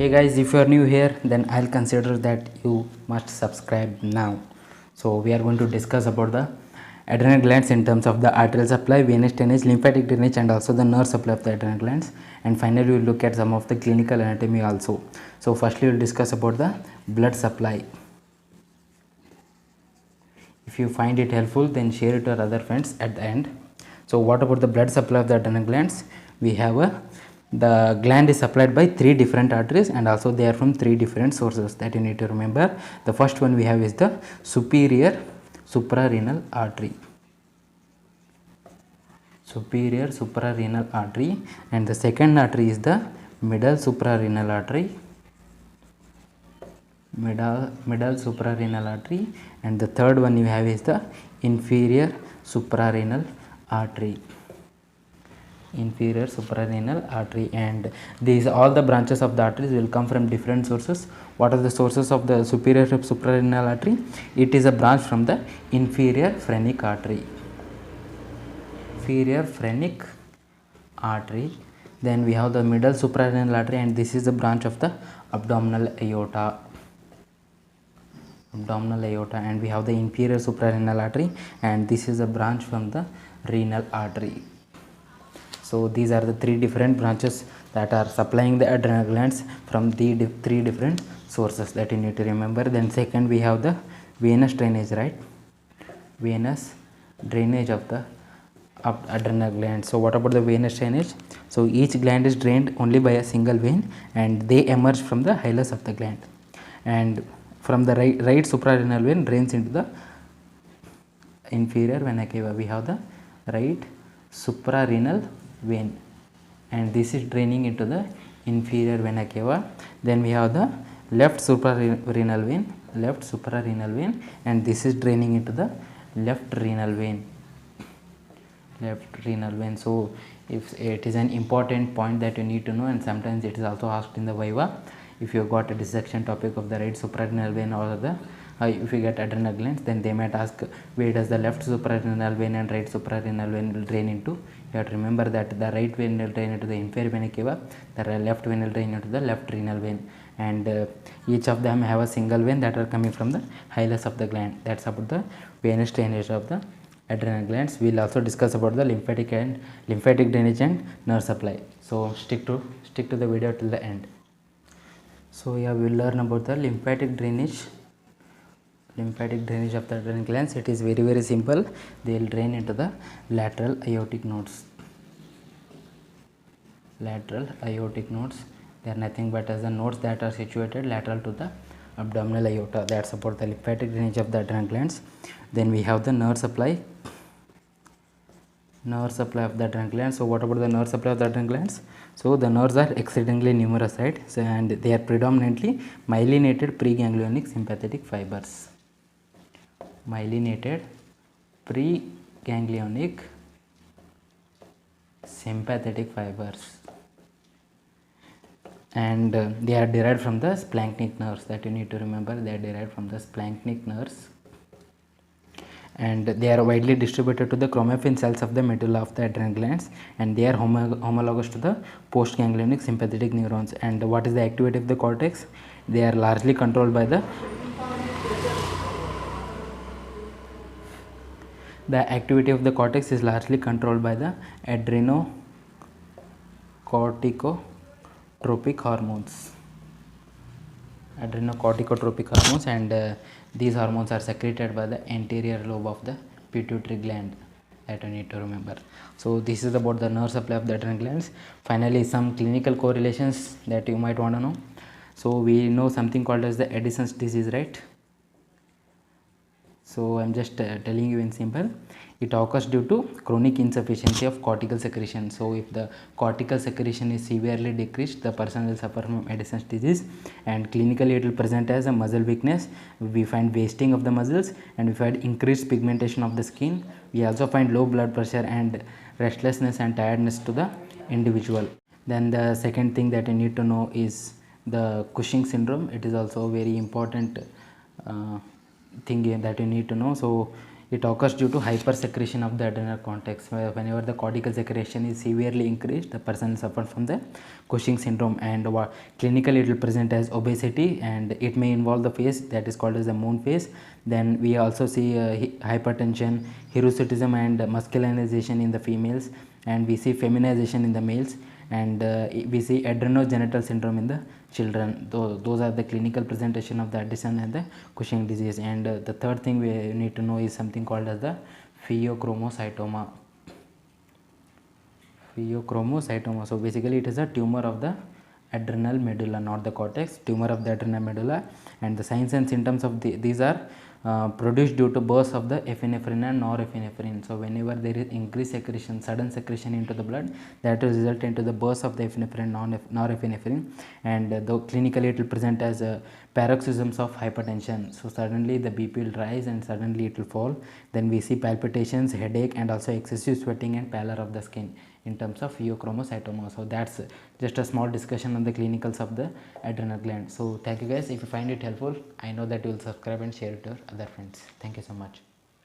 Hey guys, if you are new here, then I'll consider that you must subscribe now. So we are going to discuss about the adrenal glands in terms of the arterial supply, venous drainage, lymphatic drainage, and also the nerve supply of the adrenal glands. And finally, we'll look at some of the clinical anatomy also. So firstly, we'll discuss about the blood supply. If you find it helpful, then share it to our other friends at the end. So what about the blood supply of the adrenal glands? We have the gland is supplied by 3 different arteries, and also they are from 3 different sources that you need to remember. The first one we have is the superior suprarenal artery. Superior suprarenal artery, and the second artery is the middle suprarenal artery. Middle suprarenal artery, and the third one you have is the inferior suprarenal artery. Inferior suprarenal artery, and these all the branches of the arteries will come from different sources. What are the sources of the superior suprarenal artery? It is a branch from the inferior phrenic artery. Inferior phrenic artery. Then we have the middle suprarenal artery, and this is the branch of the abdominal aorta. And we have the inferior suprarenal artery, and this is a branch from the renal artery. So these are the 3 different branches that are supplying the adrenal glands from the 3 different sources that you need to remember. Then second we have the venous drainage, right? Venous drainage of the adrenal gland. So what about the venous drainage? So each gland is drained only by a single vein, and they emerge from the hilus of the gland, and from the right suprarenal vein drains into the inferior vena cava. We have the right suprarenal vein, and this is draining into the inferior vena cava. Then we have the left suprarenal vein, and this is draining into the left renal vein. So if it is an important point that you need to know, and sometimes it is also asked in the viva. If you got a dissection topic of the right suprarenal vein or the if you get adrenal glands, then they might ask where does the left suprarenal vein and right suprarenal vein will drain into. You have to remember that the right vein will drain into the inferior vena cava, the left vein will drain into the left renal vein, and each of them have a single vein that are coming from the hilus of the gland. That's about the venous drainage of the adrenal glands. We will also discuss about the lymphatic drainage and nerve supply. So stick to the video till the end. So yeah, we will learn about the lymphatic drainage of the adrenal glands. It is very simple. They will drain into the lateral aortic nodes. They are nothing but as the nodes that are situated lateral to the abdominal aorta. That support the lymphatic drainage of the adrenal glands. Then we have the nerve supply of the adrenal glands. So what about the nerve supply of the adrenal glands? So the nerves are exceedingly numerous, right? So, and they are predominantly myelinated preganglionic sympathetic fibers. Myelinated preganglionic sympathetic fibers, and they are derived from the splanchnic nerves. That you need to remember, they are derived from the splanchnic nerves, and they are widely distributed to the chromaffin cells of the medulla of the adrenal glands, and they are homologous to the postganglionic sympathetic neurons. And what is the activity of the cortex? They are largely controlled by the activity of the cortex is largely controlled by the adrenocorticotropic hormones. And these hormones are secreted by the anterior lobe of the pituitary gland, that you need to remember. So this is about the nerve supply of the adrenal glands. Finally, some clinical correlations that you might want to know. So we know something called as the Addison's disease, right? So I'm just telling you in simple. It occurs due to chronic insufficiency of cortical secretion. So if the cortical secretion is severely decreased, the person will suffer from Addison's disease, and clinically it will present as a muscle weakness. We find wasting of the muscles, and we find increased pigmentation of the skin. We also find low blood pressure and restlessness and tiredness to the individual. Then the second thing that you need to know is the Cushing syndrome. It is also a very important thing that you need to know. So it occurs due to hypersecretion of the adrenal cortex. Whenever the cortical secretion is severely increased, the person suffers from the Cushing syndrome, and clinically it will present as obesity, and it may involve the face that is called as the moon face. Then we also see hypertension, hirsutism and masculinization in the females, and we see feminization in the males, and we see adrenogenital syndrome in the children. Those are the clinical presentation of the Addison and the Cushing disease. And the third thing we need to know is something called as the pheochromocytoma. Pheochromocytoma. So basically it is a tumor of the adrenal medulla, not the cortex, tumor of the adrenal medulla. And the signs and symptoms of these are produced due to burst of the epinephrine and norepinephrine. So whenever there is increased secretion, sudden secretion into the blood, that will result into the burst of the epinephrine, norepinephrine, and though clinically it will present as paroxysms of hypertension. So suddenly the BP will rise and suddenly it will fall. Then we see palpitations, headache, and also excessive sweating and pallor of the skin in terms of pheochromocytoma. So that's just a small discussion on the clinicals of the adrenal gland. So thank you guys. If you find it helpful, I know that you will subscribe and share it to your other friends. Thank you so much.